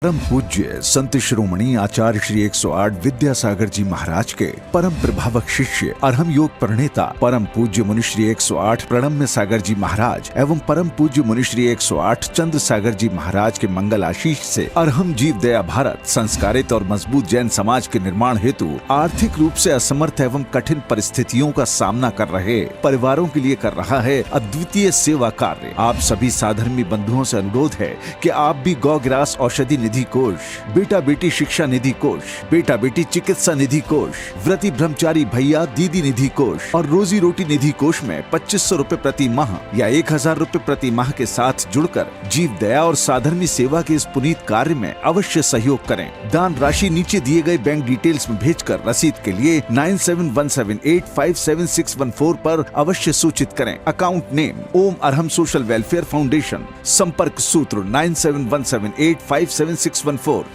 परम पूज्य संत शिरोमणि आचार्य श्री 108 विद्यासागर जी महाराज के परम प्रभावक शिष्य अरहम योग प्रणेता परम पूज्य मुनि श्री 108 प्रणम्य सागर जी महाराज एवं परम पूज्य मुनि श्री 108 चंद्र सागर जी महाराज के मंगल आशीष से अरहम जीव दया भारत संस्कारित और मजबूत जैन समाज के निर्माण हेतु आर्थिक रूप से असमर्थ एवं कठिन परिस्थितियों का सामना कर रहे परिवारों के लिए कर रहा है अद्वितीय सेवा कार्य। आप सभी साधर्मी बंधुओं से अनुरोध है कि आप भी गौ ग्रास औषधि निधि कोष, बेटा बेटी शिक्षा निधि कोष, बेटा बेटी चिकित्सा निधि कोष, व्रती ब्रह्मचारी भैया दीदी निधि कोष और रोजी रोटी निधि कोष में 2500 रूपए प्रति माह या 1000 रूपए प्रति माह के साथ जुड़कर जीव दया और साधर्मी सेवा के इस पुनीत कार्य में अवश्य सहयोग करें। दान राशि नीचे दिए गए बैंक डिटेल्स में भेजकर रसीद के लिए 9717857614 पर अवश्य सूचित करें। अकाउंट नेम ओम अरहम सोशल वेलफेयर फाउंडेशन। संपर्क सूत्र 9717857614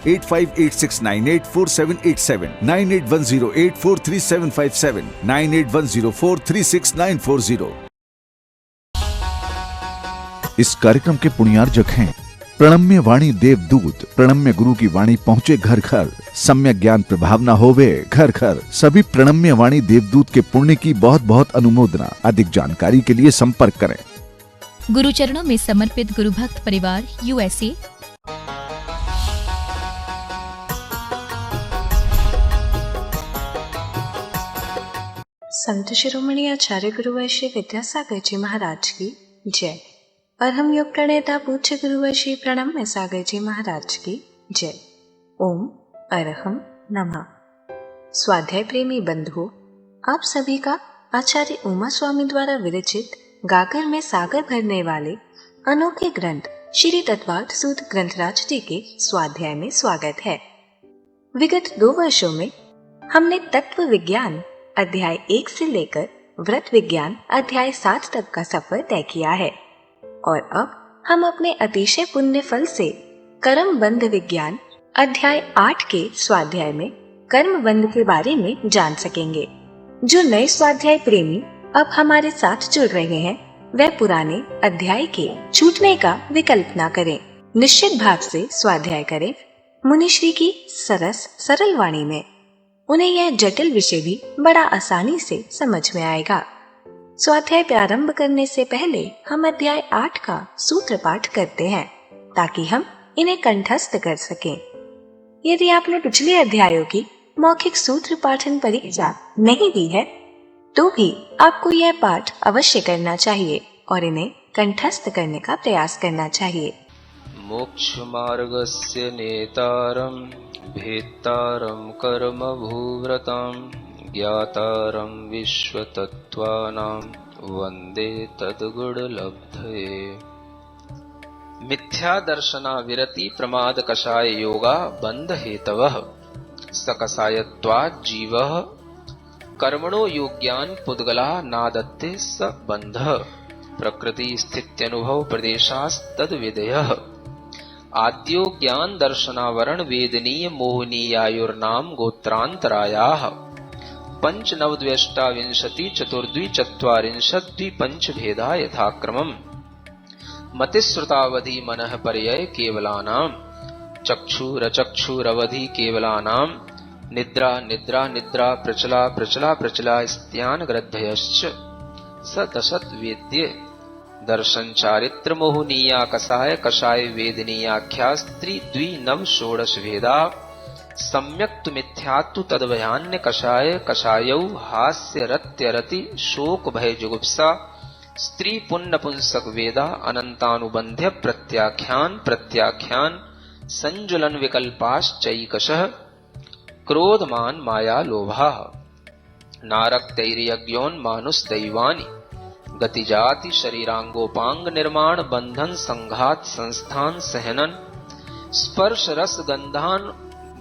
8586984787 9810843757 9810436940। इस कार्यक्रम के पुण्यार्जक हैं प्रणम्य वाणी देवदूत। प्रणम्य गुरु की वाणी पहुँचे घर घर, सम्यक ज्ञान प्रभावना होवे घर घर। सभी प्रणम्य वाणी देवदूत के पुण्य की बहुत बहुत अनुमोदना। अधिक जानकारी के लिए संपर्क करें। गुरु चरणों में समर्पित गुरु भक्त परिवार USA। संत शिरोमणि आचार्य गुरुवैश्य विद्यासागर जी महाराज की जय। अरहम योग प्रणेता पूज्य गुरुवैश्य प्रणम्य सागर जी महाराज की जय। ओम अरहम नमः। स्वाध्याय प्रेमी बंधुओं, आप सभी का आचार्य उमा स्वामी द्वारा विरचित गागर में सागर भरने वाले अनोखे ग्रंथ श्री तत्वार्थ सूत ग्रंथराज जी के स्वाध्याय में स्वागत है। विगत 2 वर्षों में हमने तत्व विज्ञान अध्याय 1 से लेकर व्रत विज्ञान अध्याय 7 तक का सफर तय किया है और अब हम अपने अतिशय पुण्य फल से कर्म बंध विज्ञान अध्याय 8 के स्वाध्याय में कर्म बंध के बारे में जान सकेंगे। जो नए स्वाध्याय प्रेमी अब हमारे साथ जुड़ रहे हैं वह पुराने अध्याय के छूटने का विकल्प ना करें। निश्चित भाव से स्वाध्याय करें। मुनिश्री की सरस सरल वाणी में उन्हें यह जटिल विषय भी बड़ा आसानी से समझ में आएगा। स्वाध्याय प्रारंभ करने से पहले हम अध्याय 8 का सूत्र पाठ करते हैं ताकि हम इन्हें कंठस्थ कर सकें। यदि आपने पिछले अध्यायों की मौखिक सूत्र पाठन परीक्षा नहीं दी है तो भी आपको यह पाठ अवश्य करना चाहिए और इन्हें कंठस्थ करने का प्रयास करना चाहिए। मोक्ष मार्गस्य नेतारं भेत्तारं कर्म भूव्रतां ज्ञातारं विश्वतत्त्वानां वन्दे तद्गुणलब्धये। मिथ्या दर्शना विरति प्रमाद कषाय योगा बंध हेतवः सकषायत्वात् जीवः कर्मणो योग्यान पुद्गला नादत्ते स बंधः प्रकृति स्थित्यनुभव प्रदेशास्तद विधेयः आद्यो ज्ञान दर्शनावरण वेदनीय मोहनीयायुर्नाम गोत्रांतरायाः पंचनवद्व्यष्टाविंशति चतुर्द्वि चत्वारिंशद्वि पंच भेदा यथाक्रमम् मतिश्रुतावधि मनः पर्यय केवलानां चक्षुरचक्षुरवधि केवलानां निद्रा निद्रा निद्रा प्रचला प्रचला प्रचला स्त्यान ग्रद्धयश्च स दशत वेद्य दर्शन चारित्र मोहनीया कषाय कषाय वेदनीयाख्या स्त्री द्वि नव षोडश भेदा सम्यक तु मिथ्यात्तु तद्भयान्य कषाय कषायौ हास्य रत्य रति शोक भय जुगुप्सा स्त्री पुण्य पुंसक वेदा अनंतानुबंध्य प्रत्याख्यान प्रत्याख्यान संजुलन विकल्पाश्चैकशः क्रोधमान माया लोभा नारक्तैर्यज्ञोन्मानुषदैवानि गतिजाति शरीरांगोपांग निर्माण बंधन संघात संस्थान सहनन स्पर्श रस गंधान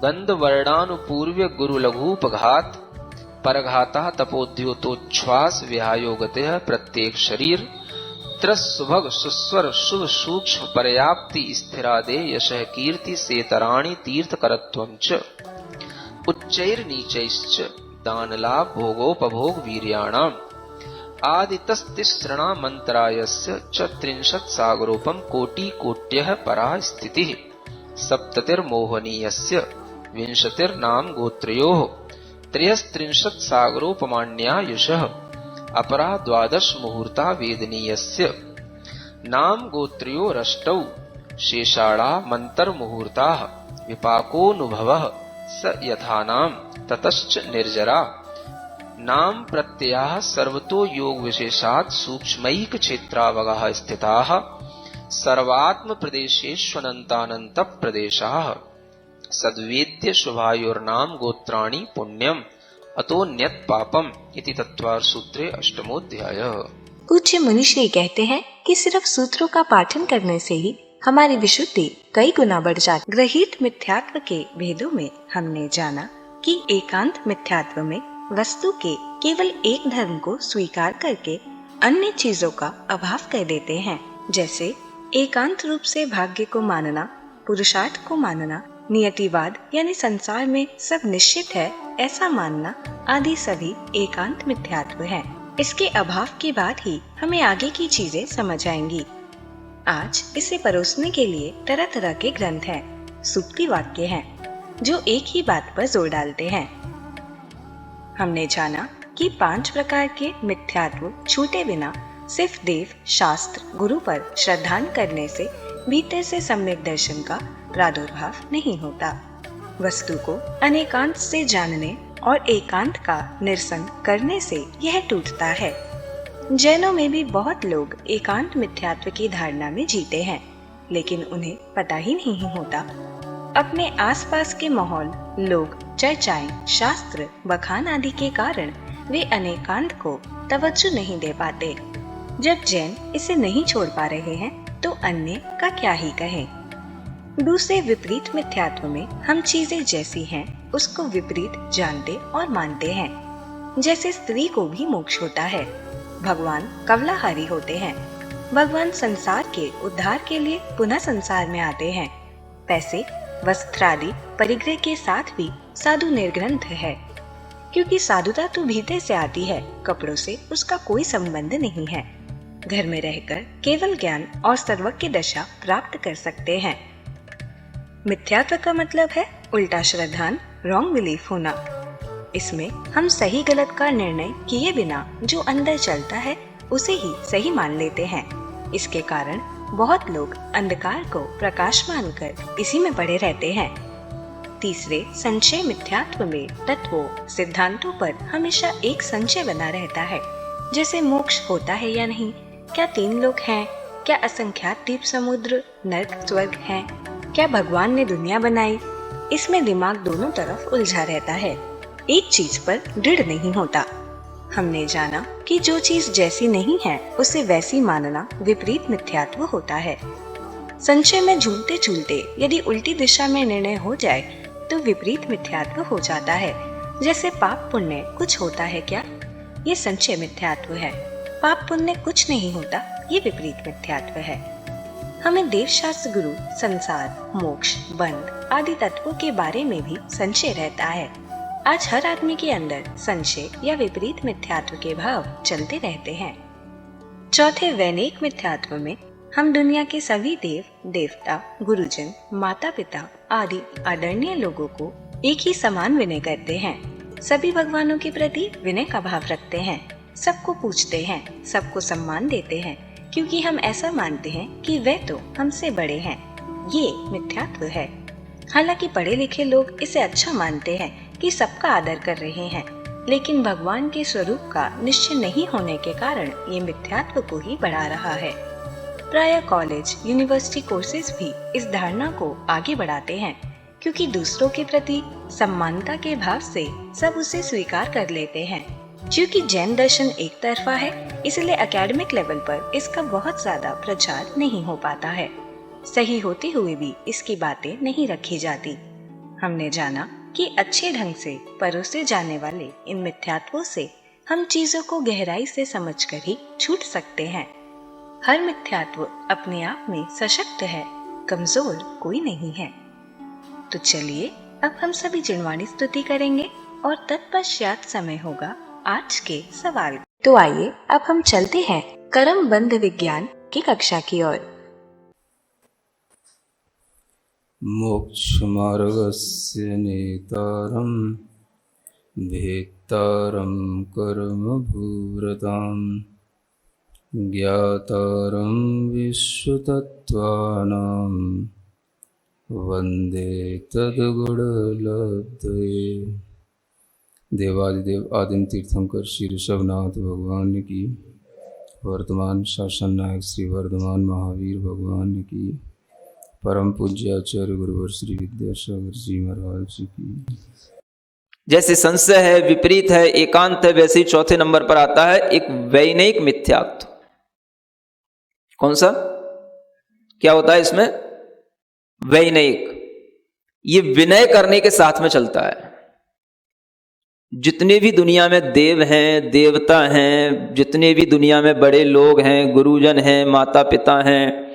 गंध वर्णानुपूर्व्य गुरु लघुपघात परघाता तपोद्योतोच्छ्वास विहायोगते प्रत्येक शरीर त्रस्वभग सुस्वर शुभ सूक्ष्म पर्याप्ति स्थिरादे यशः कीर्ति सेतराणि तीर्थकरत्वं च उच्चैर्नीचैश्च दानलाभ भोगोपभोग वीर्याणाम् आदितस्तिसृणामन्तरायस्य च 30 सागरोपम कोटि कोट्यः परा स्थितिः सप्ततिर्मोहनीयस्य विंशतिर्नाम गोत्रयोः त्रयस्त्रिंशत् सागरोपमान्यायुषः अपरा द्वादश मुहूर्ता वेदनीयस्य नाम गोत्रयोरष्टौ शेषाणा मन्तर्मुहूर्ताः विपाकोऽनुभवः स यथानाम ततश्च निर्जरा नाम प्रत्ययाः सर्वतो योग विशेषात् सूक्ष्मैक क्षेत्रावगाः स्थिताः सर्वात्म प्रदेशेष्वनन्तानन्त प्रदेशाः सद्वेद्य शुभायोर्नाम गोत्राणि पुण्यम अतोन्यत पापम इति तत्वार सूत्रे अष्टमोध्यायः। पूज्य मुनिश्री कहते हैं कि सिर्फ सूत्रों का पाठन करने से ही हमारी विशुद्धि कई गुना बढ़ जाती। ग्रहित मिथ्यात्व के भेदों में हमने जाना कि एकांत मिथ्यात्व में वस्तु के केवल एक धर्म को स्वीकार करके अन्य चीजों का अभाव कर देते हैं, जैसे एकांत रूप से भाग्य को मानना, पुरुषार्थ को मानना, नियतिवाद यानी संसार में सब निश्चित है ऐसा मानना आदि सभी एकांत मिथ्यात्व है। इसके अभाव के बाद ही हमें आगे की चीजें समझ आएंगी। आज इसे परोसने के लिए तरह तरह के ग्रंथ हैं, सूक्ति वाक्य हैं, जो एक ही बात पर जोर डालते हैं। हमने जाना कि 5 प्रकार के मिथ्यात्व छूटे बिना सिर्फ देव, शास्त्र, गुरु पर श्रद्धान करने से भीतर से सम्यक दर्शन का प्रादुर्भाव नहीं होता। वस्तु को अनेकांत से जानने और एकांत का निरसन करने से यह टूटता है। जैनों में भी बहुत लोग एकांत मिथ्यात्व की धारणा में जीते हैं, लेकिन उन्हें पता ही नहीं होता। अपने आसपास के माहौल, लोग, चर्चाएं, शास्त्र, बखान आदि के कारण वे अनेकांत को तवज्जो नहीं दे पाते। जब जैन इसे नहीं छोड़ पा रहे हैं तो अन्य का क्या ही कहें। दूसरे विपरीत मिथ्यात्व में हम चीजें जैसी हैं उसको विपरीत जानते और मानते हैं। जैसे स्त्री को भी मोक्ष होता है, भगवान कवलाहारी होते हैं, भगवान संसार के उद्धार के लिए पुनः संसार में आते हैं। पैसे, वस्त्र आदि परिग्रह के साथ भी साधु निर्ग्रंथ है, क्योंकि साधुता तो भीतर से आती है, कपड़ों से उसका कोई संबंध नहीं है। घर में रहकर केवल ज्ञान और सर्वज्ञ दशा प्राप्त कर सकते हैं। मिथ्यात्व का मतलब है उल्टा श्रद्धान, रॉन्ग बिलीफ होना। इसमें हम सही गलत का निर्णय किए बिना जो अंदर चलता है उसे ही सही मान लेते हैं। इसके कारण बहुत लोग अंधकार को प्रकाश मानकर इसी में पड़े रहते हैं। तीसरे संशय मिथ्यात्व में तत्वों, सिद्धांतों पर हमेशा एक संशय बना रहता है, जैसे मोक्ष होता है या नहीं, क्या 3 लोक हैं, क्या असंख्यात द्वीप समुद्र, नर्क, स्वर्ग हैं, क्या भगवान ने दुनिया बनाई। इसमें दिमाग दोनों तरफ उलझा रहता है, एक चीज पर दृढ़ नहीं होता। हमने जाना कि जो चीज जैसी नहीं है उसे वैसी मानना विपरीत मिथ्यात्व होता है। संशय में झूलते झूलते यदि उल्टी दिशा में निर्णय हो जाए तो विपरीत मिथ्यात्व हो जाता है। जैसे पाप पुण्य कुछ होता है क्या, ये संशय मिथ्यात्व है। पाप पुण्य कुछ नहीं होता, ये विपरीत मिथ्यात्व है। हमें देव, शास्त्र, गुरु, संसार, मोक्ष, बंध आदि तत्वों के बारे में भी संशय रहता है। आज हर आदमी के अंदर संशय या विपरीत मिथ्यात्व के भाव चलते रहते हैं। चौथे वैनेक मिथ्यात्व में हम दुनिया के सभी देव, देवता, गुरुजन, माता पिता आदि आदरणीय लोगों को एक ही समान विनय करते हैं। सभी भगवानों के प्रति विनय का भाव रखते हैं, सबको पूजते हैं, सबको सम्मान देते हैं, क्योंकि हम ऐसा मानते हैं कि वे तो हमसे बड़े हैं। ये मिथ्यात्व है। हालांकि पढ़े लिखे लोग इसे अच्छा मानते हैं कि सबका आदर कर रहे हैं, लेकिन भगवान के स्वरूप का निश्चय नहीं होने के कारण ये मिथ्यात्व को ही बढ़ा रहा है। प्रायः कॉलेज, यूनिवर्सिटी कोर्सेज भी इस धारणा को आगे बढ़ाते हैं, क्योंकि दूसरों के प्रति सम्मानता के भाव से सब उसे स्वीकार कर लेते हैं। क्योंकि जैन दर्शन एक तरफा है, इसलिए एकेडमिक लेवल पर इसका बहुत ज्यादा प्रचार नहीं हो पाता है। सही होते हुए भी इसकी बातें नहीं रखी जाती। हमने जाना कि अच्छे ढंग से परोसे जाने वाले इन मिथ्यात्वों से हम चीजों को गहराई से समझकर ही छूट सकते हैं। हर मिथ्यात्व अपने आप में सशक्त है, कमजोर कोई नहीं है। तो चलिए अब हम सभी जिनवाणी स्तुति करेंगे और तत्पश्चात समय होगा आज के सवाल। तो आइए अब हम चलते हैं कर्म बंध विज्ञान की कक्षा की ओर। मोक्षमार्गस्य नेतारं भेत्तारं कर्मभूरतां ज्ञातारं विश्वतत्त्वानां वन्दे तद्गुणलब्धये। देवादिदेव आदिम तीर्थंकर श्री ऋषभनाथ भगवान की, वर्तमान शासन नायक श्री वर्धमान महावीर भगवान की, परम पूज्य आचार्य गुरुवर श्री विद्यासागर जी महाराज की। जैसे संशय है, विपरीत है, एकांत है, वैसे ही चौथे नंबर पर आता है एक वैनयिक मिथ्यात्व। कौन सा? क्या होता है इसमें? वैनयिक। ये विनय करने के साथ में चलता है। जितने भी दुनिया में देव हैं, देवता हैं, जितने भी दुनिया में बड़े लोग हैं, गुरुजन हैं, माता पिता हैं,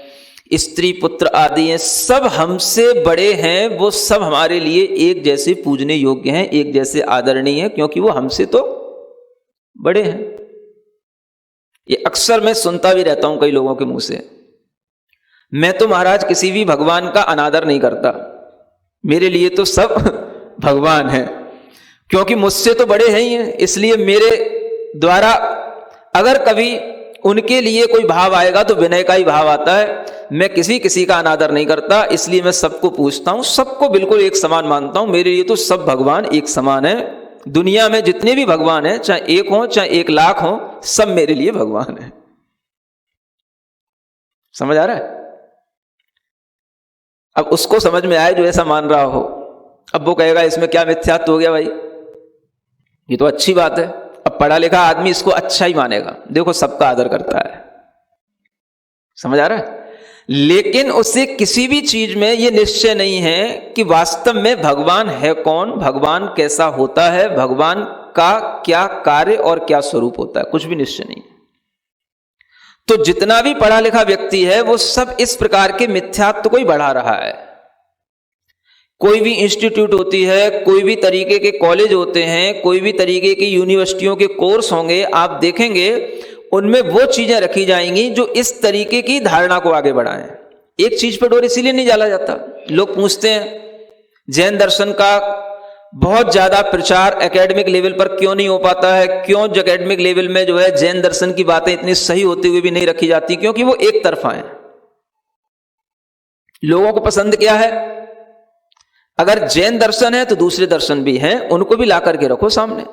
स्त्री पुत्र आदि हैं, सब हमसे बड़े हैं। वो सब हमारे लिए एक जैसे पूजने योग्य हैं, एक जैसे आदरणीय हैं, क्योंकि वो हमसे तो बड़े हैं। ये अक्सर मैं सुनता भी रहता हूं कई लोगों के मुंह से, मैं तो महाराज किसी भी भगवान का अनादर नहीं करता, मेरे लिए तो सब भगवान हैं, क्योंकि मुझसे तो बड़े हैं ही हैं, इसलिए मेरे द्वारा अगर कभी उनके लिए कोई भाव आएगा तो विनय का ही भाव आता है। मैं किसी का अनादर नहीं करता, इसलिए मैं सबको पूछता हूं, सबको बिल्कुल एक समान मानता हूं। मेरे लिए तो सब भगवान एक समान है। दुनिया में जितने भी भगवान हैं, चाहे एक हो चाहे 1 लाख हो, सब मेरे लिए भगवान है। समझ आ रहा है? अब उसको समझ में आए जो ऐसा मान रहा हो। अब वो कहेगा इसमें क्या मिथ्यात्व हो गया भाई, ये तो अच्छी बात है। अब पढ़ा लिखा आदमी इसको अच्छा ही मानेगा, देखो सबका आदर करता है। समझ आ रहा है? लेकिन उससे किसी भी चीज में यह निश्चय नहीं है कि वास्तव में भगवान है कौन, भगवान कैसा होता है, भगवान का क्या कार्य और क्या स्वरूप होता है, कुछ भी निश्चय नहीं। तो जितना भी पढ़ा लिखा व्यक्ति है वो सब इस प्रकार के मिथ्यात्व को ही बढ़ा रहा है। कोई भी इंस्टीट्यूट होती है, कोई भी तरीके के कॉलेज होते हैं, कोई भी तरीके की यूनिवर्सिटियों के कोर्स होंगे, आप देखेंगे उनमें वो चीजें रखी जाएंगी जो इस तरीके की धारणा को आगे बढ़ाएं। एक चीज पर डोर इसीलिए नहीं डाला जाता। लोग पूछते हैं जैन दर्शन का बहुत ज्यादा प्रचार एकेडमिक लेवल पर क्यों नहीं हो पाता है, क्यों एकेडमिक लेवल में जो है जैन दर्शन की बातें इतनी सही होते हुए भी नहीं रखी जाती? क्योंकि वो एक तरफा है। लोगों को पसंद क्या है? अगर जैन दर्शन है तो दूसरे दर्शन भी हैं, उनको भी ला करके रखो सामने।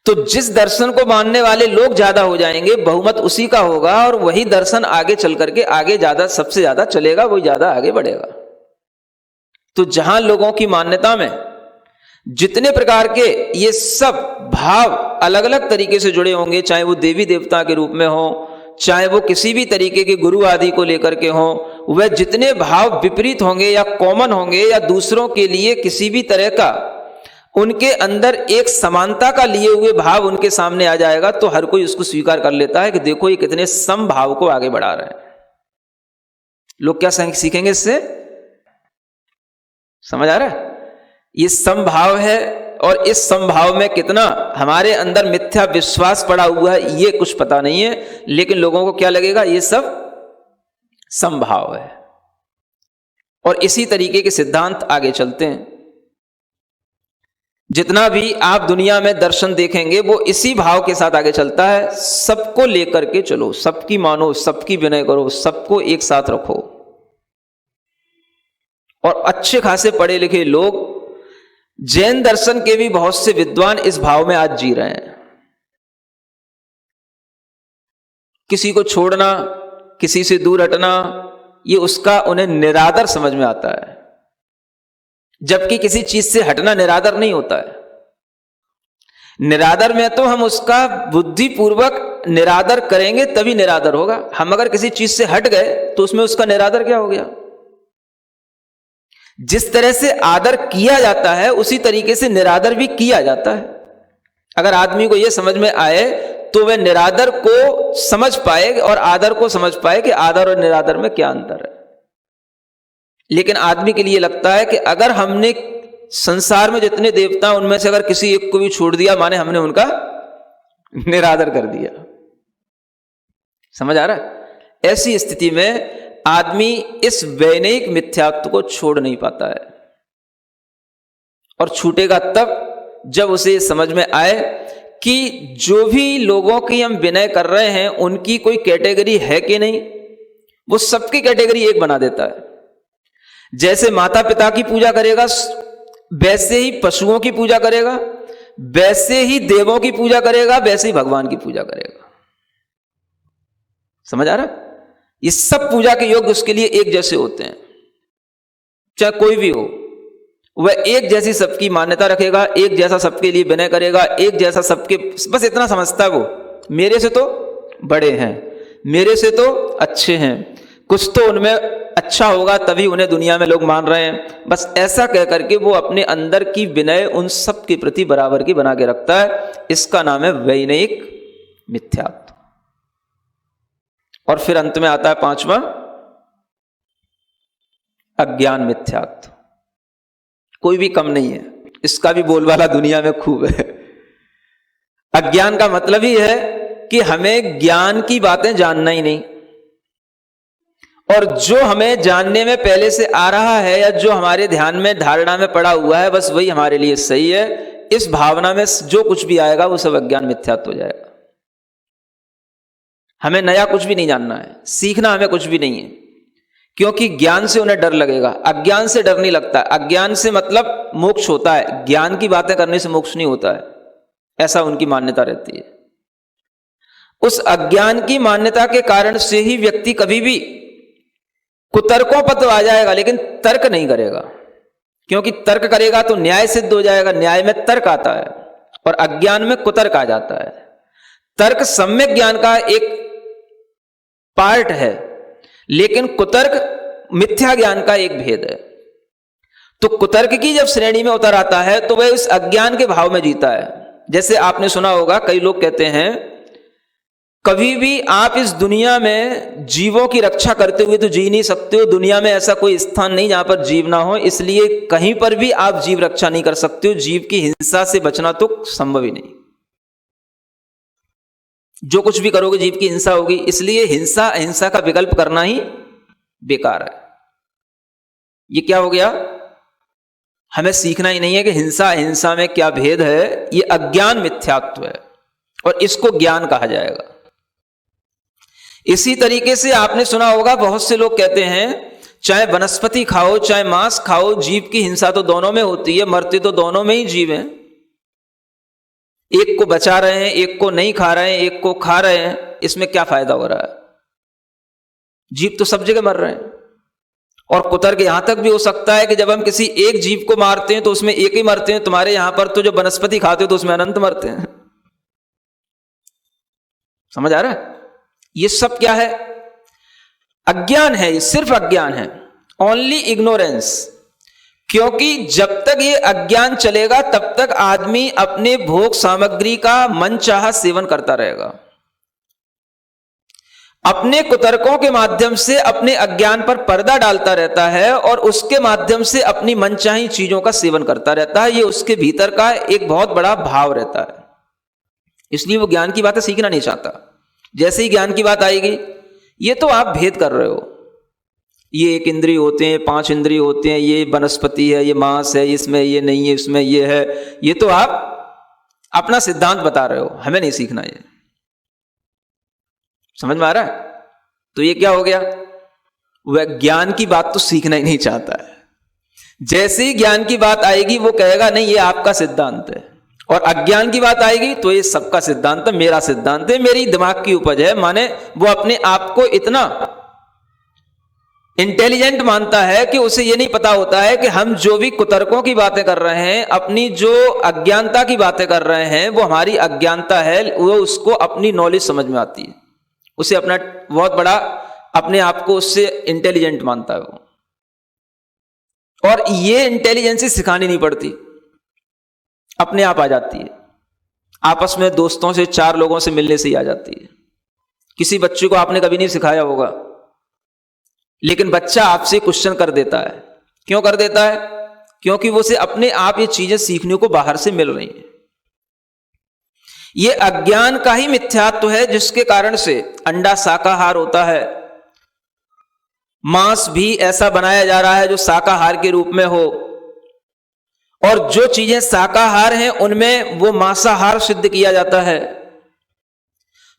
तो जिस दर्शन को मानने वाले लोग ज्यादा हो जाएंगे, बहुमत उसी का होगा, और वही दर्शन आगे चल करके आगे ज्यादा, सबसे ज्यादा चलेगा, वही ज्यादा आगे बढ़ेगा। तो जहां लोगों की मान्यता में जितने प्रकार के ये सब भाव अलग अलग तरीके से जुड़े होंगे, चाहे वो देवी देवता के रूप में हो, चाहे वो किसी भी तरीके के गुरु आदि को लेकर के हो, वह जितने भाव विपरीत होंगे या कॉमन होंगे या दूसरों के लिए किसी भी तरह का उनके अंदर एक समानता का लिए हुए भाव उनके सामने आ जाएगा, तो हर कोई उसको स्वीकार कर लेता है कि देखो ये कितने समभाव को आगे बढ़ा रहे हैं। लोग क्या सीखेंगे इससे? समझ आ रहा है? ये समभाव है, और इस समभाव में कितना हमारे अंदर मिथ्या विश्वास पड़ा हुआ है ये कुछ पता नहीं है, लेकिन लोगों को क्या लगेगा ये सब समभाव है। और इसी तरीके के सिद्धांत आगे चलते हैं। जितना भी आप दुनिया में दर्शन देखेंगे वो इसी भाव के साथ आगे चलता है। सबको लेकर के चलो, सबकी मानो, सबकी विनय करो, सबको एक साथ रखो। और अच्छे खासे पढ़े लिखे लोग, जैन दर्शन के भी बहुत से विद्वान इस भाव में आज जी रहे हैं। किसी को छोड़ना, किसी से दूर हटना, ये उसका उन्हें निरादर समझ में आता है, जबकि किसी चीज से हटना निरादर नहीं होता है। निरादर में तो हम उसका बुद्धिपूर्वक निरादर करेंगे तभी निरादर होगा। हम अगर किसी चीज से हट गए तो उसमें उसका निरादर क्या हो गया? जिस तरह से आदर किया जाता है उसी तरीके से निरादर भी किया जाता है। अगर आदमी को यह समझ में आए तो वह निरादर को समझ पाए और आदर को समझ पाए कि आदर और निरादर में क्या अंतर है। लेकिन आदमी के लिए लगता है कि अगर हमने संसार में जितने देवता उनमें से अगर किसी एक को भी छोड़ दिया, माने हमने उनका निरादर कर दिया। समझ आ रहा है? ऐसी स्थिति में आदमी इस वैनयिक मिथ्यात्व को छोड़ नहीं पाता है। और छूटेगा तब जब उसे समझ में आए कि जो भी लोगों की हम विनय कर रहे हैं उनकी कोई कैटेगरी है कि नहीं, वो सबकी कैटेगरी एक बना देता है। जैसे माता पिता की पूजा करेगा वैसे ही पशुओं की पूजा करेगा, वैसे ही देवों की पूजा करेगा, वैसे ही भगवान की पूजा करेगा। समझ आ रहा? ये सब पूजा के योग्य उसके लिए एक जैसे होते हैं, चाहे कोई भी हो। वह एक जैसी सबकी मान्यता रखेगा, एक जैसा सबके लिए विनय करेगा, एक जैसा सबके, बस इतना समझता है वो मेरे से तो बड़े हैं, मेरे से तो अच्छे हैं, कुछ तो उनमें अच्छा होगा तभी उन्हें दुनिया में लोग मान रहे हैं। बस ऐसा कह करके वो अपने अंदर की विनय उन सब के प्रति बराबर की बना के रखता है। इसका नाम है वैनयिक मिथ्यात्व। और फिर अंत में आता है पांचवा, अज्ञान मिथ्यात्व। कोई भी कम नहीं है, इसका भी बोलबाला दुनिया में खूब है। अज्ञान का मतलब ही है कि हमें ज्ञान की बातें जानना ही नहीं, और जो हमें जानने में पहले से आ रहा है या जो हमारे ध्यान में धारणा में पड़ा हुआ है बस वही हमारे लिए सही है। इस भावना में जो कुछ भी आएगा वो सब अज्ञान मिथ्यात्व हो जाएगा। हमें नया कुछ भी नहीं जानना है, सीखना हमें कुछ भी नहीं है, क्योंकि ज्ञान से उन्हें डर लगेगा। अज्ञान से डर नहीं लगता। अज्ञान से मतलब मोक्ष होता है, ज्ञान की बातें करने से मोक्ष नहीं होता है, ऐसा उनकी मान्यता रहती है। उस अज्ञान की मान्यता के कारण से ही व्यक्ति कभी भी कुतर्कों पर तो आ जाएगा लेकिन तर्क नहीं करेगा, क्योंकि तर्क करेगा तो न्याय सिद्ध हो जाएगा। न्याय में तर्क आता है और अज्ञान में कुतर्क आ जाता है। तर्क सम्यक ज्ञान का एक पार्ट है, लेकिन कुतर्क मिथ्या ज्ञान का एक भेद है। तो कुतर्क की जब श्रेणी में उतर आता है तो वह इस अज्ञान के भाव में जीता है। जैसे आपने सुना होगा, कई लोग कहते हैं कभी भी आप इस दुनिया में जीवों की रक्षा करते हुए तो जी नहीं सकते हो, दुनिया में ऐसा कोई स्थान नहीं जहां पर जीव ना हो, इसलिए कहीं पर भी आप जीव रक्षा नहीं कर सकते हो। जीव की हिंसा से बचना तो संभव ही नहीं, जो कुछ भी करोगे जीव की हिंसा होगी, इसलिए हिंसा अहिंसा का विकल्प करना ही बेकार है। ये क्या हो गया? हमें सीखना ही नहीं है कि हिंसा अहिंसा में क्या भेद है। ये अज्ञान मिथ्यात्व है और इसको ज्ञान कहा जाएगा। इसी तरीके से आपने सुना होगा, बहुत से लोग कहते हैं चाहे वनस्पति खाओ चाहे मांस खाओ, जीव की हिंसा तो दोनों में होती है, मरते तो दोनों में ही जीव हैं। एक को बचा रहे हैं, एक को नहीं खा रहे हैं, एक को खा रहे हैं, इसमें क्या फायदा हो रहा है? जीव तो सब जगह मर रहे हैं। और कुतर्क यहां तक भी हो सकता है कि जब हम किसी एक जीव को मारते हैं तो उसमें एक ही मरते हैं। तुम्हारे यहां पर तो जो वनस्पति खाते हो तो उसमें अनंत मरते हैं। समझ आ रहा है? ये सब क्या है? अज्ञान है, ये सिर्फ अज्ञान है, ओनली इग्नोरेंस। क्योंकि जब तक ये अज्ञान चलेगा तब तक आदमी अपने भोग सामग्री का मनचाहा सेवन करता रहेगा। अपने कुतर्कों के माध्यम से अपने अज्ञान पर पर्दा डालता रहता है और उसके माध्यम से अपनी मनचाही चीजों का सेवन करता रहता है। ये उसके भीतर का एक बहुत बड़ा भाव रहता है, इसलिए वो ज्ञान की बातें सीखना नहीं चाहता। जैसे ही ज्ञान की बात आएगी, ये तो आप भेद कर रहे हो, ये एक इंद्रिय होते हैं, 5 इंद्रिय होते हैं, ये वनस्पति है, ये मांस है, इसमें ये नहीं है, इसमें ये है, ये तो आप अपना सिद्धांत बता रहे हो, हमें नहीं सीखना। ये समझ में आ रहा है? तो ये क्या हो गया? वह ज्ञान की बात तो सीखना ही नहीं चाहता है। जैसे ही ज्ञान की बात आएगी वो कहेगा नहीं, ये आपका सिद्धांत है। और अज्ञान की बात आएगी तो ये सबका सिद्धांत है, मेरा सिद्धांत है, मेरी दिमाग की उपज है। माने वो अपने आप को इतना इंटेलिजेंट मानता है कि उसे ये नहीं पता होता है कि हम जो भी कुतर्कों की बातें कर रहे हैं, अपनी जो अज्ञानता की बातें कर रहे हैं, वो हमारी अज्ञानता है। वो उसको अपनी नॉलेज समझ में आती है, उसे अपना बहुत बड़ा अपने आप को उससे इंटेलिजेंट मानता है वो। और ये इंटेलिजेंसी सिखानी नहीं पड़ती, अपने आप आ जाती है। आपस में दोस्तों से 4 लोगों से मिलने से ही आ जाती है। किसी बच्चे को आपने कभी नहीं सिखाया होगा, लेकिन बच्चा आपसे क्वेश्चन कर देता है। क्यों कर देता है? क्योंकि वो से अपने आप ये चीजें सीखने को बाहर से मिल रही हैं। ये अज्ञान का ही मिथ्यात्व है जिसके कारण से अंडा शाकाहार होता है, मांस भी ऐसा बनाया जा रहा है जो शाकाहार के रूप में हो, और जो चीजें शाकाहार हैं उनमें वो मांसाहार सिद्ध किया जाता है।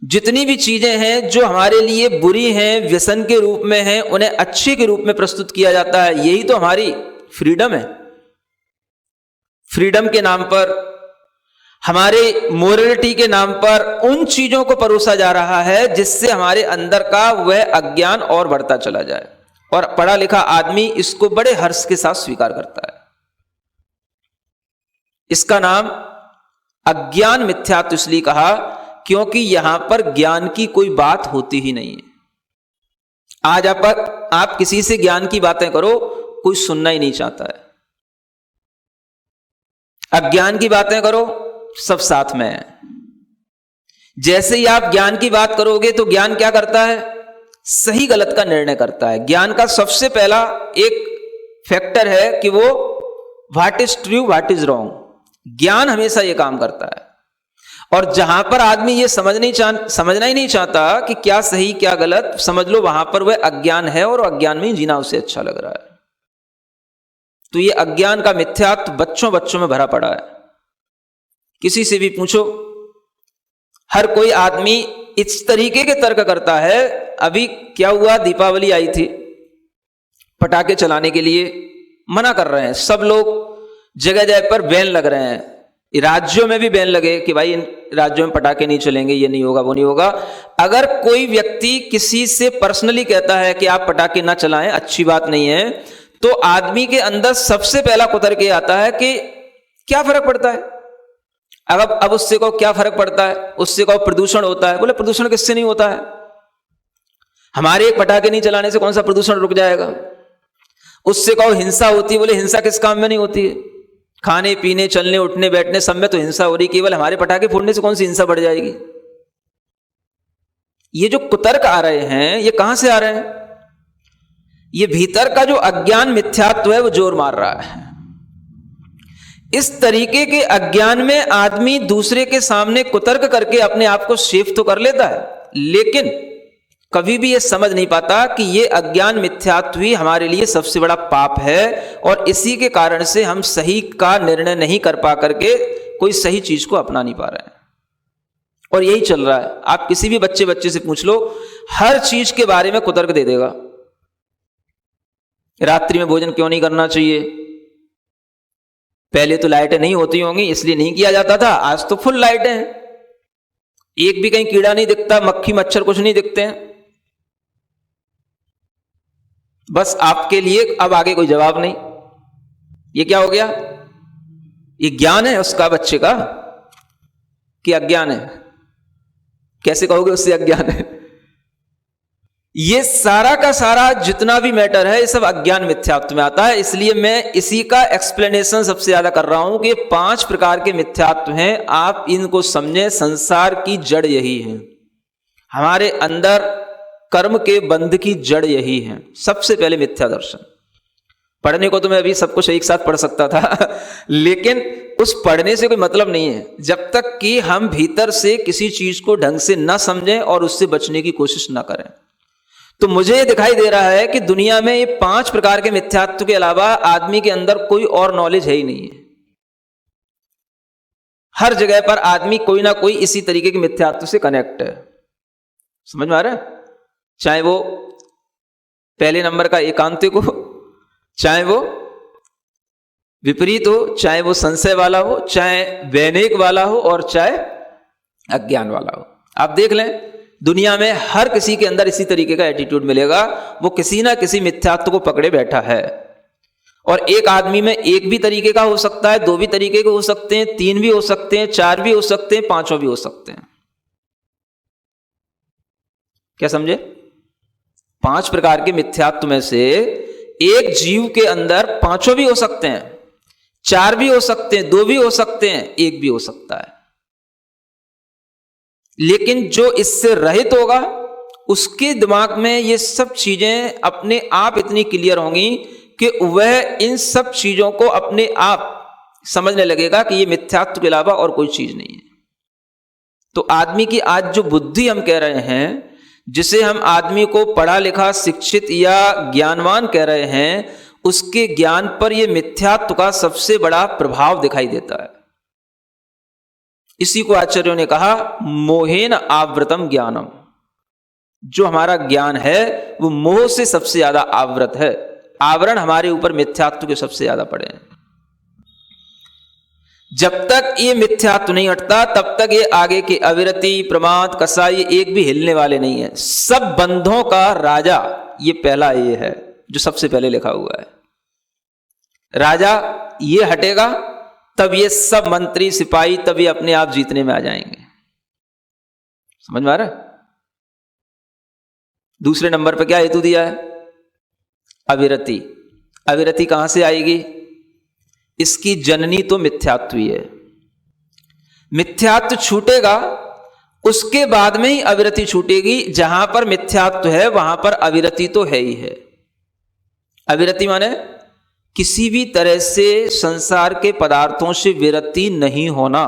जितनी भी चीजें हैं जो हमारे लिए बुरी हैं, व्यसन के रूप में हैं, उन्हें अच्छे के रूप में प्रस्तुत किया जाता है। यही तो हमारी फ्रीडम है। फ्रीडम के नाम पर, हमारे मोरलिटी के नाम पर उन चीजों को परोसा जा रहा है जिससे हमारे अंदर का वह अज्ञान और बढ़ता चला जाए, और पढ़ा लिखा आदमी इसको बड़े हर्ष के साथ स्वीकार करता है। इसका नाम अज्ञान मिथ्यात्व इसलिए कहा क्योंकि यहां पर ज्ञान की कोई बात होती ही नहीं है। आज आप किसी से ज्ञान की बातें करो, कोई सुनना ही नहीं चाहता है। अज्ञान की बातें करो, सब साथ में है। जैसे ही आप ज्ञान की बात करोगे तो ज्ञान क्या करता है? सही गलत का निर्णय करता है। ज्ञान का सबसे पहला एक फैक्टर है कि वो what is true, what is wrong. ज्ञान हमेशा ये काम करता है। और जहां पर आदमी ये समझना ही नहीं चाहता कि क्या सही क्या गलत, समझ लो वहां पर वह अज्ञान है, और अज्ञान में जीना उसे अच्छा लग रहा है। तो ये अज्ञान का मिथ्यात्व बच्चों में भरा पड़ा है। किसी से भी पूछो, हर कोई आदमी इस तरीके के तर्क करता है। अभी क्या हुआ, दीपावली आई थी, पटाखे चलाने के लिए मना कर रहे हैं सब लोग, जगह जगह पर बैन लग रहे हैं। राज्यों में भी बैन लगे कि भाई इन राज्यों में पटाखे नहीं चलेंगे, ये नहीं होगा, वो नहीं होगा। अगर कोई व्यक्ति किसी से पर्सनली कहता है कि आप पटाखे ना चलाएं, अच्छी बात नहीं है, तो आदमी के अंदर सबसे पहला कुतर्क ये आता है कि क्या फर्क पड़ता है। अब उससे कहो क्या फर्क पड़ता है, उससे कहो प्रदूषण होता है, बोले प्रदूषण किससे नहीं होता है? हमारे एक पटाखे नहीं चलाने से कौन सा प्रदूषण रुक जाएगा? उससे कहो हिंसा होती है, बोले हिंसा किस काम में नहीं होती है? खाने पीने, चलने उठने बैठने सब में तो हिंसा हो रही, केवल हमारे पटाखे फोड़ने से कौन सी हिंसा बढ़ जाएगी? ये जो कुतर्क आ रहे हैं, ये कहां से आ रहे हैं? ये भीतर का जो अज्ञान मिथ्यात्व है वो जोर मार रहा है। इस तरीके के अज्ञान में आदमी दूसरे के सामने कुतर्क करके अपने आप को सेफ तो कर लेता है, लेकिन कभी भी यह समझ नहीं पाता कि यह अज्ञान मिथ्यात्व ही हमारे लिए सबसे बड़ा पाप है, और इसी के कारण से हम सही का निर्णय नहीं कर पा करके कोई सही चीज को अपना नहीं पा रहे हैं। और यही चल रहा है। आप किसी भी बच्चे से पूछ लो, हर चीज के बारे में कुतर्क दे देगा। रात्रि में भोजन क्यों नहीं करना चाहिए? पहले तो लाइटें नहीं होती होंगी इसलिए नहीं किया जाता था, आज तो फुल लाइटें हैं, एक भी कहीं कीड़ा नहीं दिखता, मक्खी मच्छर कुछ नहीं दिखते हैं। बस आपके लिए अब आगे कोई जवाब नहीं। ये क्या हो गया? ये ज्ञान है उसका बच्चे का कि अज्ञान है? कैसे कहोगे उससे अज्ञान है? ये सारा का सारा जितना भी मैटर है ये सब अज्ञान मिथ्यात्व में आता है। इसलिए मैं इसी का एक्सप्लेनेशन सबसे ज्यादा कर रहा हूं कि 5 प्रकार के मिथ्यात्व हैं, आप इनको समझें। संसार की जड़ यही है, हमारे अंदर कर्म के बंध की जड़ यही है। सबसे पहले मिथ्या दर्शन। पढ़ने को तो मैं अभी सब कुछ एक साथ पढ़ सकता था लेकिन उस पढ़ने से कोई मतलब नहीं है जब तक कि हम भीतर से किसी चीज को ढंग से ना समझें और उससे बचने की कोशिश ना करें। तो मुझे ये दिखाई दे रहा है कि दुनिया में ये 5 प्रकार के मिथ्यात्व के अलावा आदमी के अंदर कोई और नॉलेज है ही नहीं है। हर जगह पर आदमी कोई ना कोई इसी तरीके के मिथ्यात्व से कनेक्ट है। समझ में आ रहा है? चाहे वो पहले नंबर का एकांतिक हो, चाहे वो विपरीत हो, चाहे वो संशय वाला हो, चाहे वैनिक वाला हो, और चाहे अज्ञान वाला हो। आप देख लें दुनिया में हर किसी के अंदर इसी तरीके का एटीट्यूड मिलेगा। वो किसी ना किसी मिथ्यात्व को पकड़े बैठा है। और एक आदमी में एक भी तरीके का हो सकता है, 2 भी तरीके के हो सकते हैं, 3 भी हो सकते हैं, 4 भी हो सकते हैं, 5 भी हो सकते हैं। क्या समझे? 5 प्रकार के मिथ्यात्व में से एक जीव के अंदर 5 भी हो सकते हैं, 4 भी हो सकते हैं, 2 भी हो सकते हैं, 1 भी हो सकता है। लेकिन जो इससे रहित होगा उसके दिमाग में ये सब चीजें अपने आप इतनी क्लियर होंगी कि वह इन सब चीजों को अपने आप समझने लगेगा कि ये मिथ्यात्व के अलावा और कोई चीज नहीं है। तो आदमी की आज जो बुद्धि हम कह रहे हैं, जिसे हम आदमी को पढ़ा लिखा, शिक्षित या ज्ञानवान कह रहे हैं, उसके ज्ञान पर यह मिथ्यात्व का सबसे बड़ा प्रभाव दिखाई देता है। इसी को आचार्यों ने कहा मोहेन आवृतम ज्ञानम। जो हमारा ज्ञान है वो मोह से सबसे ज्यादा आवृत है। आवरण हमारे ऊपर मिथ्यात्व के सबसे ज्यादा पड़े हैं। जब तक ये मिथ्यात्व नहीं हटता तब तक ये आगे के अविरति, प्रमाद, कसाई एक भी हिलने वाले नहीं है। सब बंधों का राजा ये पहला ये है जो सबसे पहले लिखा हुआ है। राजा ये हटेगा तब ये सब मंत्री, सिपाही तब ये अपने आप जीतने में आ जाएंगे। समझ में आ रहा है? दूसरे नंबर पर क्या हेतु दिया है? अविरति। अविरति कहां से आएगी? इसकी जननी तो मिथ्यात्व ही है। मिथ्यात्व छूटेगा उसके बाद में ही अविरति छूटेगी। जहां पर मिथ्यात्व है वहां पर अविरति तो है ही है। अविरति माने किसी भी तरह से संसार के पदार्थों से विरति नहीं होना,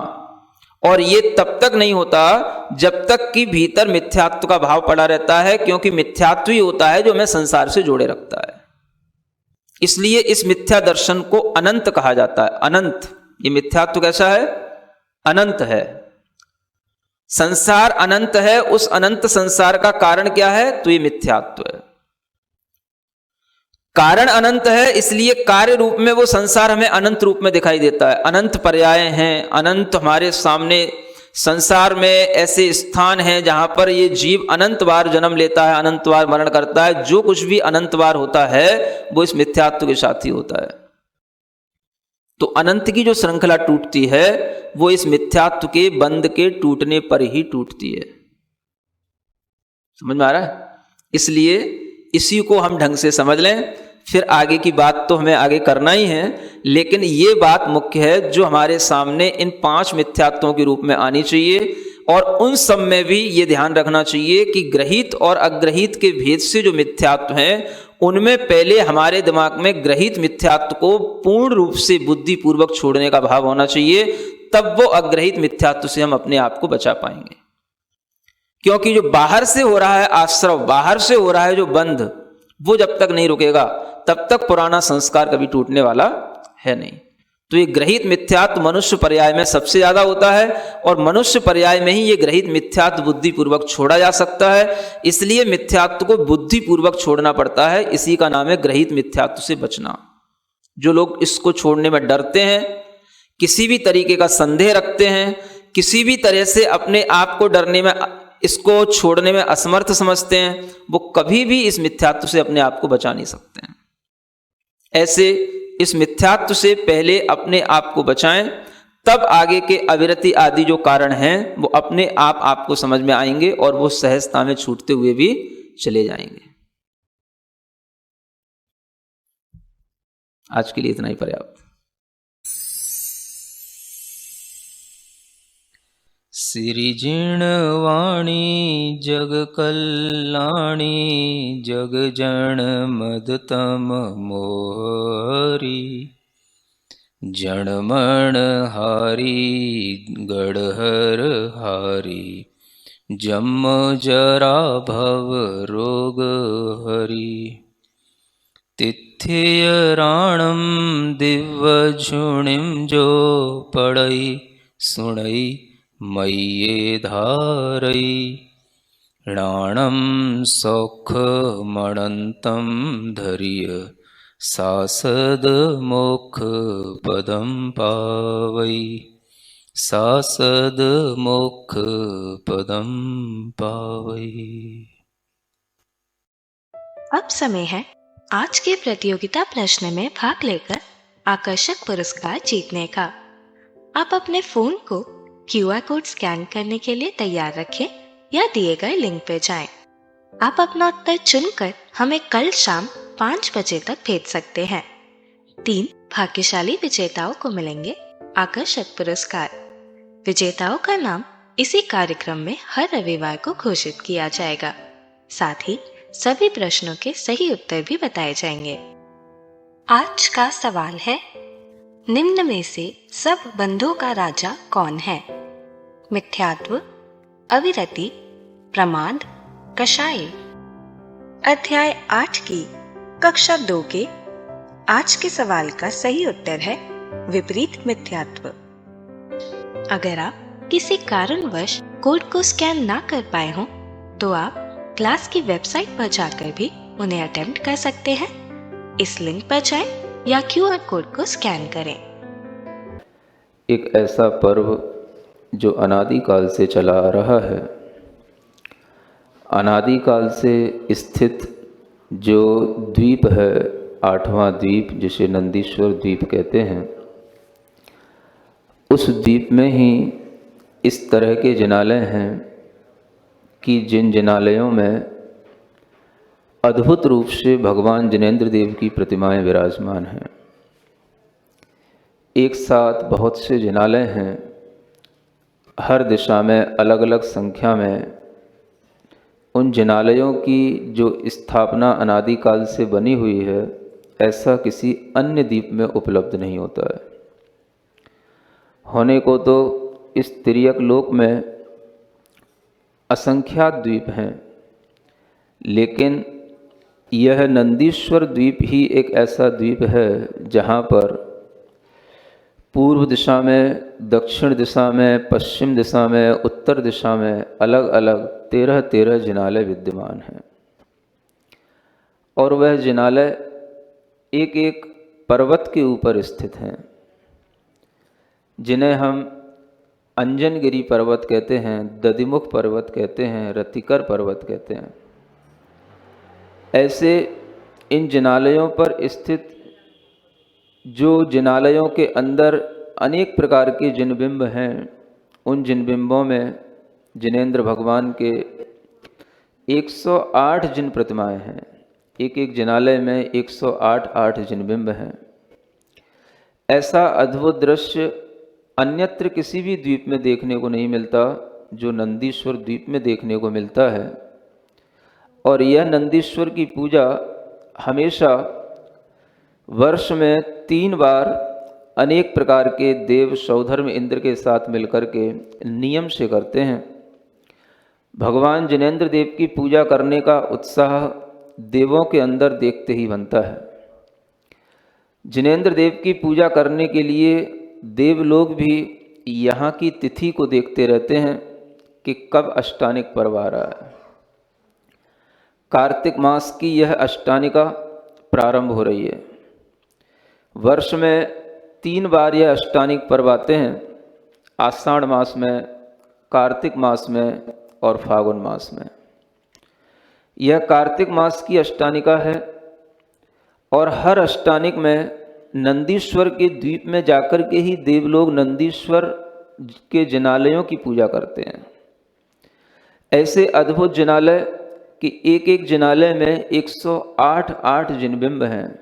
और यह तब तक नहीं होता जब तक कि भीतर मिथ्यात्व का भाव पड़ा रहता है, क्योंकि मिथ्यात्व ही होता है जो हमें संसार से जोड़े रखता है। इसलिए इस मिथ्या दर्शन को अनंत कहा जाता है। अनंत, ये मिथ्यात्व कैसा है? अनंत है। संसार अनंत है। उस अनंत संसार का कारण क्या है? तो ये मिथ्यात्व है। कारण अनंत है, इसलिए कार्य रूप में वो संसार हमें अनंत रूप में दिखाई देता है। अनंत पर्याय हैं, अनंत हमारे सामने संसार में ऐसे स्थान हैं जहां पर ये जीव अनंत बार जन्म लेता है, अनंत बार मरण करता है। जो कुछ भी अनंत बार होता है वो इस मिथ्यात्व के साथ ही होता है। तो अनंत की जो श्रृंखला टूटती है वो इस मिथ्यात्व के बंध के टूटने पर ही टूटती है। समझ में आ रहा है? इसलिए इसी को हम ढंग से समझ लें, फिर आगे की बात तो हमें आगे करना ही है, लेकिन ये बात मुख्य है जो हमारे सामने इन 5 मिथ्यात्वों के रूप में आनी चाहिए। और उन सब में भी ये ध्यान रखना चाहिए कि ग्रहित और अग्रहित के भेद से जो मिथ्यात्व हैं उनमें पहले हमारे दिमाग में ग्रहित मिथ्यात्व को पूर्ण रूप से बुद्धिपूर्वक छोड़ने का भाव होना चाहिए, तब वो अग्रहित मिथ्यात्व से हम अपने आप को बचा पाएंगे। क्योंकि जो बाहर से हो रहा है आश्रव, बाहर से हो रहा है जो बंध, वो जब तक नहीं रुकेगा तब तक पुराना संस्कार कभी टूटने वाला है नहीं। तो ये ग्रहित मिथ्यात्व मनुष्य पर्याय में सबसे ज्यादा होता है, और मनुष्य पर्याय में ही ये ग्रहित मिथ्यात्व बुद्धिपूर्वक छोड़ा जा सकता है। इसलिए मिथ्यात्व को बुद्धिपूर्वक छोड़ना पड़ता है। इसी का नाम है ग्रहित मिथ्यात्व से बचना। जो लोग इसको छोड़ने में डरते हैं, किसी भी तरीके का संदेह रखते हैं, किसी भी तरह से अपने आप को डरने में, इसको छोड़ने में असमर्थ समझते हैं, वो कभी भी इस मिथ्यात्व से अपने आप को बचा नहीं सकते हैं। ऐसे इस मिथ्यात्व से पहले अपने आप को बचाएं, तब आगे के अविरति आदि जो कारण हैं वो अपने आप आपको समझ में आएंगे और वो सहजता में छूटते हुए भी चले जाएंगे। आज के लिए इतना ही पर्याप्त। सिरिजिणवाणी जग कल्याणी जग जन मदतम मोहरी जनमण हारी गढ़हर हारी जम जरा भव रोग हरी तिथियराणम दिव्य झुणिम जो पड़ई सुणई मय्ये धारई णाणम सौख मणंतम धरिय सासद मोक्ष पदम पावई सासद मोक्ष पदम पावई। अब समय है आज के प्रतियोगिता प्रश्न में भाग लेकर आकर्षक पुरस्कार जीतने का। आप अपने फोन को QR कोड स्कैन करने के लिए तैयार रखें या दिए गए लिंक पे जाएं। आप अपना उत्तर चुनकर हमें कल शाम 5 बजे तक भेज सकते हैं। 3 भाग्यशाली विजेताओं को मिलेंगे आकर्षक पुरस्कार। विजेताओं का नाम इसी कार्यक्रम में हर रविवार को घोषित किया जाएगा। साथ ही सभी प्रश्नों के सही उत्तर भी बताए जाएंगे। आज का सवाल है, निम्न में से सब बंधों का राजा कौन है? मिथ्यात्व, अविरति, प्रमाद, कषाय अध्याय 8 की कक्षा 2 के आज के सवाल का सही उत्तर है विपरीत मिथ्यात्व। अगर आप किसी कारणवश कोड को स्कैन ना कर पाए हों तो आप क्लास की वेबसाइट पर जाकर भी उन्हें अटेम्प्ट कर सकते हैं। इस लिंक पर जाएं या QR कोड को स्कैन करें। एक ऐसा पर्व जो अनादिकाल से चला आ रहा है, अनादिकाल से स्थित जो द्वीप है, 8वां द्वीप जिसे नंदीश्वर द्वीप कहते हैं, उस द्वीप में ही इस तरह के जिनालय हैं कि जिन जिनालयों में अद्भुत रूप से भगवान जिनेंद्र देव की प्रतिमाएं विराजमान हैं। एक साथ बहुत से जिनालय हैं, हर दिशा में अलग अलग संख्या में। उन जिनालयों की जो स्थापना अनादिकाल से बनी हुई है, ऐसा किसी अन्य द्वीप में उपलब्ध नहीं होता है। होने को तो इस तिर्यक लोक में असंख्यात द्वीप हैं, लेकिन यह नंदीश्वर द्वीप ही एक ऐसा द्वीप है जहाँ पर पूर्व दिशा में, दक्षिण दिशा में, पश्चिम दिशा में, उत्तर दिशा में अलग अलग 13 जिनालय विद्यमान हैं। और वह जिनालय एक एक पर्वत के ऊपर स्थित हैं, जिन्हें हम अंजनगिरी पर्वत कहते हैं, दधिमुख पर्वत कहते हैं, रतिकर पर्वत कहते हैं। ऐसे इन जिनालयों पर स्थित जो जिनालयों के अंदर अनेक प्रकार के जिनबिंब हैं, उन जिनबिंबों में जिनेंद्र भगवान के 108 जिन प्रतिमाएं हैं। एक एक जिनालय में 108 जिनबिंब हैं। ऐसा अद्भुत दृश्य अन्यत्र किसी भी द्वीप में देखने को नहीं मिलता जो नंदीश्वर द्वीप में देखने को मिलता है। और यह नंदीश्वर की पूजा हमेशा वर्ष में 3 बार अनेक प्रकार के देव सौधर्म इंद्र के साथ मिलकर के नियम से करते हैं। भगवान जिनेंद्र देव की पूजा करने का उत्साह देवों के अंदर देखते ही बनता है। जिनेंद्र देव की पूजा करने के लिए देवलोग भी यहाँ की तिथि को देखते रहते हैं कि कब अष्टानिक पर्व आ रहा है। कार्तिक मास की यह अष्टानिका प्रारंभ हो रही है। वर्ष में 3 बार यह अष्टानिक पर्व आते हैं, आषाढ़ मास में, कार्तिक मास में और फागुन मास में। यह कार्तिक मास की अष्टानिका है और हर अष्टानिक में नंदीश्वर के द्वीप में जाकर के ही देवलोग नंदीश्वर के जिनालयों की पूजा करते हैं। ऐसे अद्भुत जिनालय कि एक एक जिनालय में 108 जिनबिंब हैं।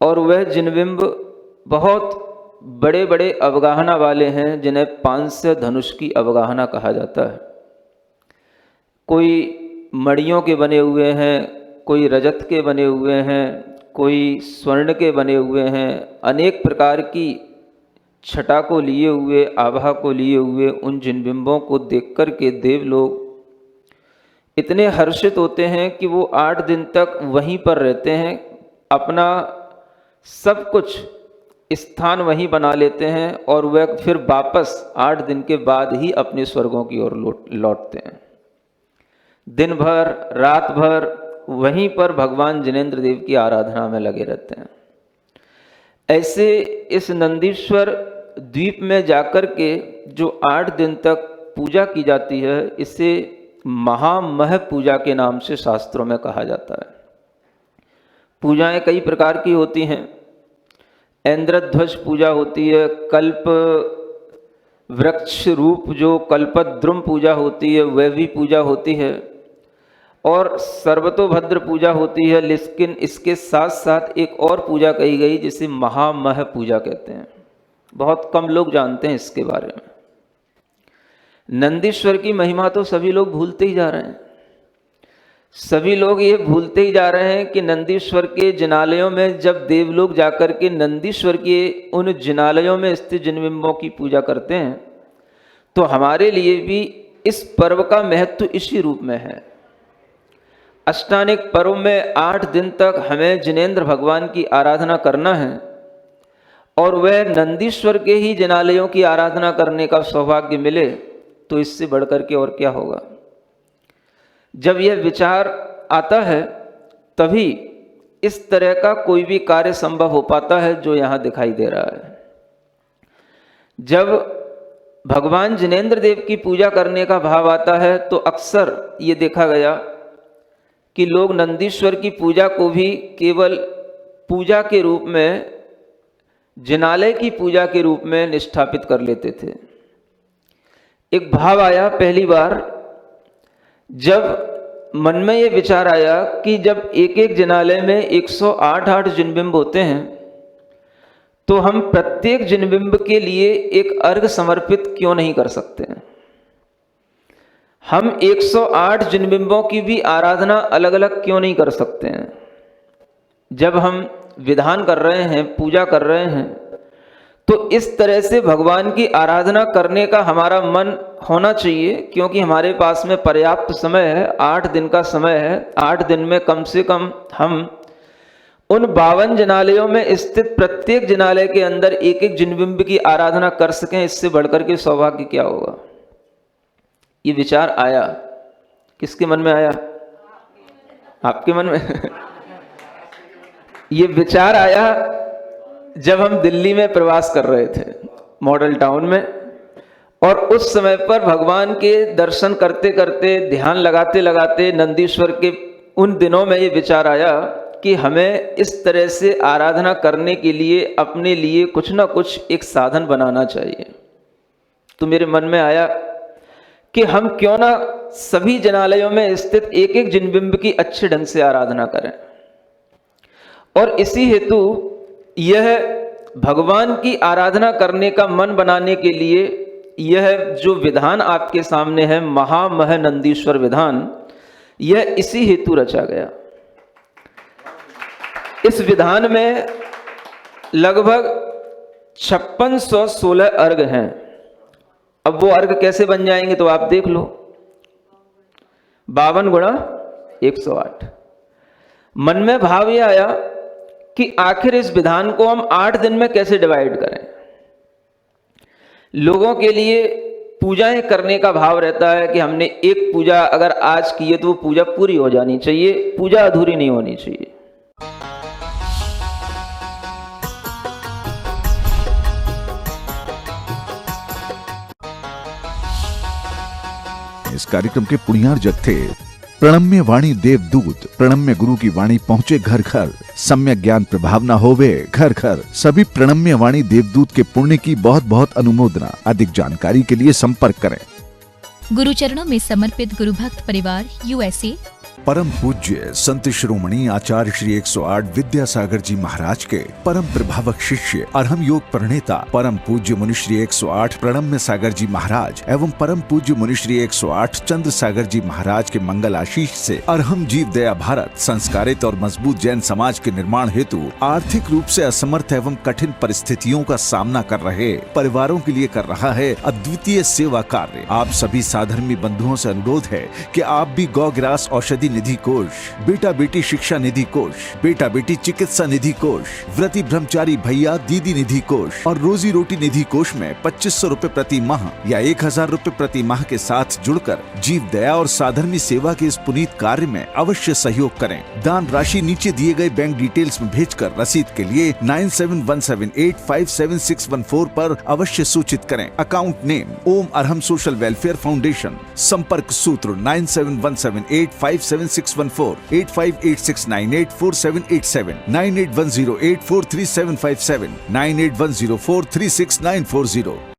और वह जिनबिंब बहुत बड़े बड़े अवगाहना वाले हैं, जिन्हें पांस्य धनुष की अवगाहना कहा जाता है। कोई मणियों के बने हुए हैं, कोई रजत के बने हुए हैं, कोई स्वर्ण के बने हुए हैं। अनेक प्रकार की छटा को लिए हुए, आभा को लिए हुए उन जिनबिंबों को देख कर के देवलोग इतने हर्षित होते हैं कि वो 8 दिन तक वहीं पर रहते हैं। अपना सब कुछ स्थान वहीं बना लेते हैं और वह फिर वापस 8 दिन के बाद ही अपने स्वर्गों की ओर लौटते हैं। दिन भर रात भर वहीं पर भगवान जिनेंद्र देव की आराधना में लगे रहते हैं। ऐसे इस नंदीश्वर द्वीप में जाकर के जो 8 दिन तक पूजा की जाती है, इसे महामह पूजा के नाम से शास्त्रों में कहा जाता है। पूजाएं कई प्रकार की होती हैं। ऐन्द्रध्वज पूजा होती है, कल्प वृक्ष रूप जो कल्पद्रुम पूजा होती है वह भी पूजा होती है, और सर्वतोभद्र पूजा होती है। लेकिन इसके साथ साथ एक और पूजा कही गई जिसे महामह पूजा कहते हैं। बहुत कम लोग जानते हैं इसके बारे में। नंदीश्वर की महिमा तो सभी लोग भूलते ही जा रहे हैं। सभी लोग ये भूलते ही जा रहे हैं कि नंदीश्वर के जिनालयों में जब देवलोग जाकर के नंदीश्वर के उन जिनालयों में स्थित जिनबिंबों की पूजा करते हैं, तो हमारे लिए भी इस पर्व का महत्व इसी रूप में है। अष्टानिक पर्व में 8 दिन तक हमें जिनेंद्र भगवान की आराधना करना है और वह नंदीश्वर के ही जिनालयों की आराधना करने का सौभाग्य मिले तो इससे बढ़कर के और क्या होगा। जब यह विचार आता है तभी इस तरह का कोई भी कार्य संभव हो पाता है जो यहाँ दिखाई दे रहा है। जब भगवान जिनेंद्र देव की पूजा करने का भाव आता है तो अक्सर ये देखा गया कि लोग नंदीश्वर की पूजा को भी केवल पूजा के रूप में, जिनालय की पूजा के रूप में निष्ठापित कर लेते थे। एक भाव आया पहली बार जब मन में ये विचार आया कि जब एक एक जिनालय में 108 जिनबिंब होते हैं तो हम प्रत्येक जिनबिंब के लिए एक अर्घ समर्पित क्यों नहीं कर सकते हैं। हम 108 जिनबिंबों की भी आराधना अलग अलग क्यों नहीं कर सकते हैं। जब हम विधान कर रहे हैं, पूजा कर रहे हैं, तो इस तरह से भगवान की आराधना करने का हमारा मन होना चाहिए, क्योंकि हमारे पास में पर्याप्त समय है, 8 दिन का समय है। 8 दिन में कम से कम हम उन 52 जिनालयों में स्थित प्रत्येक जिनालय के अंदर एक एक जिनबिंब की आराधना कर सकें। इससे बढ़कर के सौभाग्य क्या होगा। ये विचार आया, किसके मन में आया? आपके मन में ये विचार आया जब हम दिल्ली में प्रवास कर रहे थे, मॉडल टाउन में, और उस समय पर भगवान के दर्शन करते करते, ध्यान लगाते लगाते नंदीश्वर के उन दिनों में ये विचार आया कि हमें इस तरह से आराधना करने के लिए अपने लिए कुछ ना कुछ एक साधन बनाना चाहिए। तो मेरे मन में आया कि हम क्यों ना सभी जिनालयों में स्थित एक एक जिनबिंब की अच्छे ढंग से आराधना करें। और इसी हेतु यह भगवान की आराधना करने का मन बनाने के लिए यह जो विधान आपके सामने है, महामह नंदीश्वर विधान, यह इसी हेतु रचा गया। इस विधान में लगभग 5616 अर्घ हैं। अब वो अर्घ कैसे बन जाएंगे तो आप देख लो, 52 गुणा 108। मन में भाव ये आया कि आखिर इस विधान को हम 8 दिन में कैसे डिवाइड करें। लोगों के लिए पूजाएं करने का भाव रहता है कि हमने एक पूजा अगर आज की है तो वो पूजा पूरी हो जानी चाहिए, पूजा अधूरी नहीं होनी चाहिए। इस कार्यक्रम के पुण्यार्जक थे प्रणम्य वाणी देवदूत। प्रणम्य गुरु की वाणी पहुंचे घर घर, सम्यक ज्ञान प्रभावना होवे घर घर। सभी प्रणम्य वाणी देवदूत के पुण्य की बहुत बहुत अनुमोदना। अधिक जानकारी के लिए संपर्क करें। गुरु चरणों में समर्पित गुरु भक्त परिवार USA। परम पूज्य संत शिरोमणि आचार्य श्री 108 विद्यासागर जी महाराज के परम प्रभावक शिष्य अरहम योग प्रणेता परम पूज्य मुनि श्री 108 प्रणम्य सागर जी महाराज एवं परम पूज्य मुनि श्री 108 चंद्र सागर जी महाराज के मंगल आशीष से अरहम जीव दया भारत संस्कारित और मजबूत जैन समाज के निर्माण हेतु आर्थिक रूप से असमर्थ एवं कठिन परिस्थितियों का सामना कर रहे परिवारों के लिए कर रहा है अद्वितीय सेवा कार्य। आप सभी साधर्मी बंधुओं से अनुरोध है कि आप भी गौग्रास औषधि निधि कोष, बेटा बेटी शिक्षा निधि कोष, बेटा बेटी चिकित्सा निधि कोष, व्रती ब्रह्मचारी भैया दीदी निधि कोष और रोजी रोटी निधि कोष में 2500 रुपए प्रति माह या 1000 रुपए प्रति माह के साथ जुड़कर जीव दया और साधर्मी सेवा के इस पुनीत कार्य में अवश्य सहयोग करें। दान राशि नीचे दिए गए बैंक डिटेल्स में भेजकर रसीद के लिए 9717857614 पर अवश्य सूचित करें। अकाउंट नेम ओम अरहम सोशल वेलफेयर फाउंडेशन। संपर्क सूत्र 9717857614, 8586984787, 9810843757, 9810436940।